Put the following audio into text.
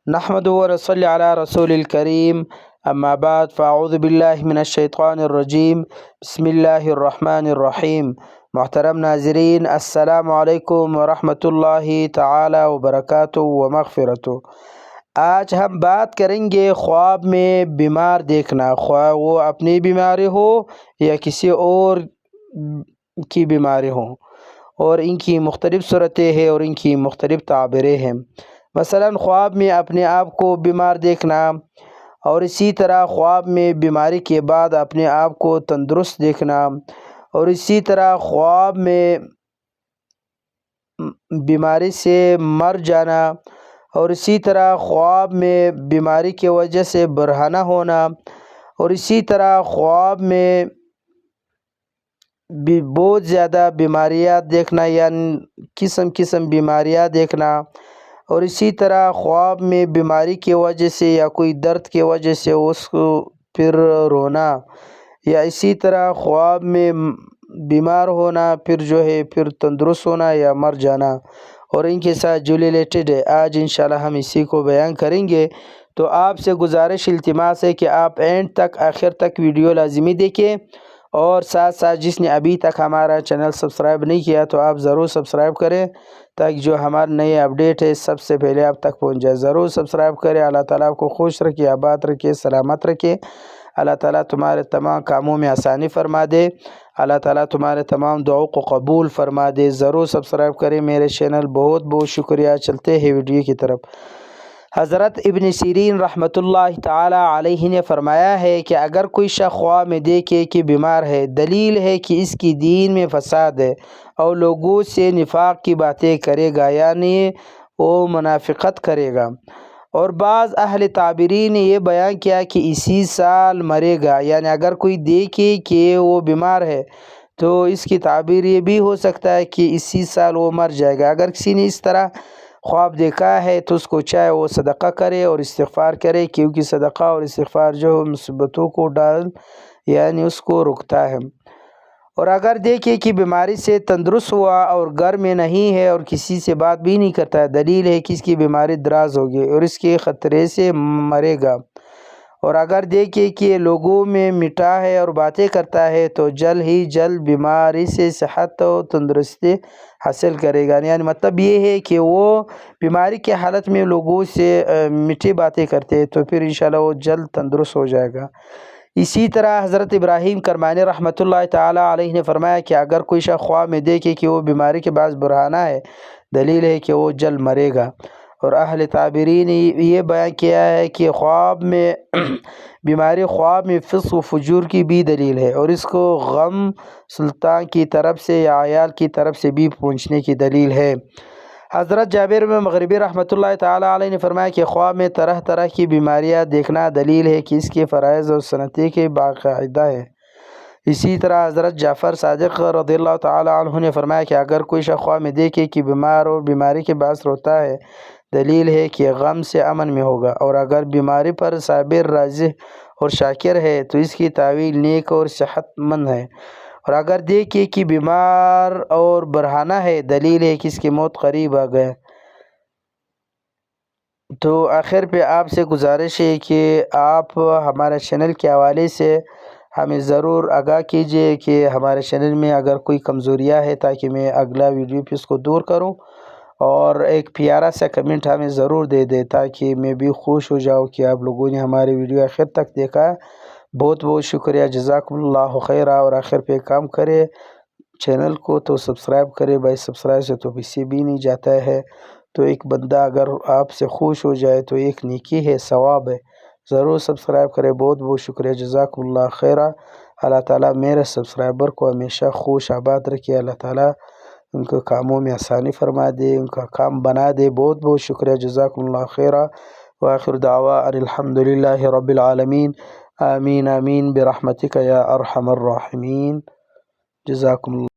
نحمد و نصلی علی رسول الکریم، اما بعد فاعوذ باللہ من الشیطان الرجیم، بسم اللہ الرحمن الرحیم۔ محترم ناظرین، السلام علیکم ورحمۃ اللہ تعالی وبرکاتہ و مغفرتہ۔ آج ہم بات کریں گے خواب میں بیمار دیکھنا، خواہ وہ اپنی بیماری ہو یا کسی اور کی بیماری ہو، اور ان کی مختلف صورتیں ہیں اور ان کی مختلف تعبیریں ہیں۔ مثلا خواب میں اپنے آپ کو بیمار دیکھنا، اور اسی طرح خواب میں بیماری کے بعد اپنے آپ کو تندرست دیکھنا، اور اسی طرح خواب میں بیماری سے مر جانا، اور اسی طرح خواب میں بیماری کی وجہ سے برہنہ ہونا، اور اسی طرح خواب میں بھی بہت زیادہ بیماریاں دیکھنا، یعنی قسم بیماریاں دیکھنا، اور اسی طرح خواب میں بیماری کی وجہ سے یا کوئی درد کی وجہ سے اس کو پھر رونا، یا اسی طرح خواب میں بیمار ہونا پھر تندرست ہونا یا مر جانا، اور ان کے ساتھ جو ریلیٹڈ ہے آج انشاءاللہ ہم اسی کو بیان کریں گے۔ تو آپ سے گزارش التماس ہے کہ آپ اینڈ تک آخر تک ویڈیو لازمی دیکھیں، اور ساتھ ساتھ جس نے ابھی تک ہمارا چینل سبسکرائب نہیں کیا تو آپ ضرور سبسکرائب کریں، تاکہ جو ہمارے نئے اپڈیٹ ہے سب سے پہلے آپ تک پہنچ جائے۔ ضرور سبسکرائب کریں۔ اللہ تعالیٰ آپ کو خوش رکھے، آباد رکھے، سلامت رکھے۔ اللہ تعالیٰ تمہارے تمام کاموں میں آسانی فرما دے۔ اللہ تعالیٰ تمہارے تمام دعاؤں کو قبول فرما دے۔ ضرور سبسکرائب کریں میرے چینل۔ بہت بہت شکریہ۔ چلتے ہیں ویڈیو کی طرف۔ حضرت ابن سیرین رحمۃ اللہ تعالی علیہ نے فرمایا ہے کہ اگر کوئی شخص خواب میں دیکھے کہ بیمار ہے، دلیل ہے کہ اس کی دین میں فساد ہے اور لوگوں سے نفاق کی باتیں کرے گا، یعنی وہ منافقت کرے گا۔ اور بعض اہل تعبیرین نے یہ بیان کیا کہ اسی سال مرے گا، یعنی اگر کوئی دیکھے کہ وہ بیمار ہے تو اس کی تعبیر یہ بھی ہو سکتا ہے کہ اسی سال وہ مر جائے گا۔ اگر کسی نے اس طرح خواب دیکھا ہے تو اس کو چاہے وہ صدقہ کرے اور استغفار کرے، کیونکہ صدقہ اور استغفار جو مصیبتوں کو یعنی اس کو رکتا ہے۔ اور اگر دیکھے کہ بیماری سے تندرست ہوا اور گھر میں نہیں ہے اور کسی سے بات بھی نہیں کرتا ہے، دلیل ہے کہ اس کی بیماری دراز ہوگی اور اس کے خطرے سے مرے گا۔ اور اگر دیکھے کہ لوگوں میں میٹھا ہے اور باتیں کرتا ہے تو جلد ہی جلد بیماری سے صحت و تندرستی حاصل کرے گا، یعنی مطلب یہ ہے کہ وہ بیماری کی حالت میں لوگوں سے میٹھی باتیں کرتے ہیں تو پھر انشاءاللہ وہ جلد تندرست ہو جائے گا۔ اسی طرح حضرت ابراہیم کرمانی رحمۃ اللہ تعالی علیہ نے فرمایا کہ اگر کوئی شخص خواب میں دیکھے کہ وہ بیماری کے باعث برہنہ ہے، دلیل ہے کہ وہ جلد مرے گا۔ اور اہل تعبیرین نے یہ بیان کیا ہے کہ خواب میں بیماری خواب میں فسق و فجور کی بھی دلیل ہے، اور اس کو غم سلطان کی طرف سے یا عیال کی طرف سے بھی پہنچنے کی دلیل ہے۔ حضرت جابر بن مغربی رحمۃ اللہ تعالی علیہ نے فرمایا کہ خواب میں طرح طرح کی بیماریاں دیکھنا دلیل ہے کہ اس کے فرائض اور سنتیں کے باقاعدہ ہے۔ اسی طرح حضرت جعفر صادق رضی اللہ تعالی عنہ نے فرمایا کہ اگر کوئی شخص خواب میں دیکھے کہ بیمار اور بیماری کے باعث روتا ہے، دلیل ہے کہ غم سے امن میں ہوگا، اور اگر بیماری پر صابر، راضی اور شاکر ہے تو اس کی تعویل نیک اور صحت مند ہے۔ اور اگر دیکھے کہ بیمار اور برہنہ ہے، دلیل ہے کہ اس کی موت قریب آ گئے۔ تو آخر پہ آپ سے گزارش ہے کہ آپ ہمارے چینل کے حوالے سے ہمیں ضرور آگاہ کیجیے کہ ہمارے چینل میں اگر کوئی کمزوریاں ہے، تاکہ میں اگلا ویڈیو پہ اس کو دور کروں، اور ایک پیارا سا کمنٹ ہمیں ضرور دے دے تاکہ میں بھی خوش ہو جاؤں کہ آپ لوگوں نے ہماری ویڈیو آخر تک دیکھا۔ بہت بہت شکریہ، جزاکم اللہ خیرہ۔ اور آخر پہ کام کرے چینل کو تو سبسکرائب کرے، بھائی سبسکرائب سے تو کسی بھی نہیں جاتا ہے، تو ایک بندہ اگر آپ سے خوش ہو جائے تو ایک نیکی ہے، ثواب ہے۔ ضرور سبسکرائب کرے۔ بہت بہت شکریہ، جزاکم اللہ خیرہ۔ اللہ تعالیٰ میرے سبسکرائبر کو ہمیشہ خوش آباد رکھے۔ اللہ تعالیٰ ان کے کاموں میں آسانی فرما دے، ان کا کام بنا دے۔ بہت بہت شکریہ، جزاکم اللہ خیرہ۔ وآخر دعوانا ان الحمد للہ رب العالمین۔ آمین آمین برحمتک یا ارحم الراحمین۔ جزاکم اللہ۔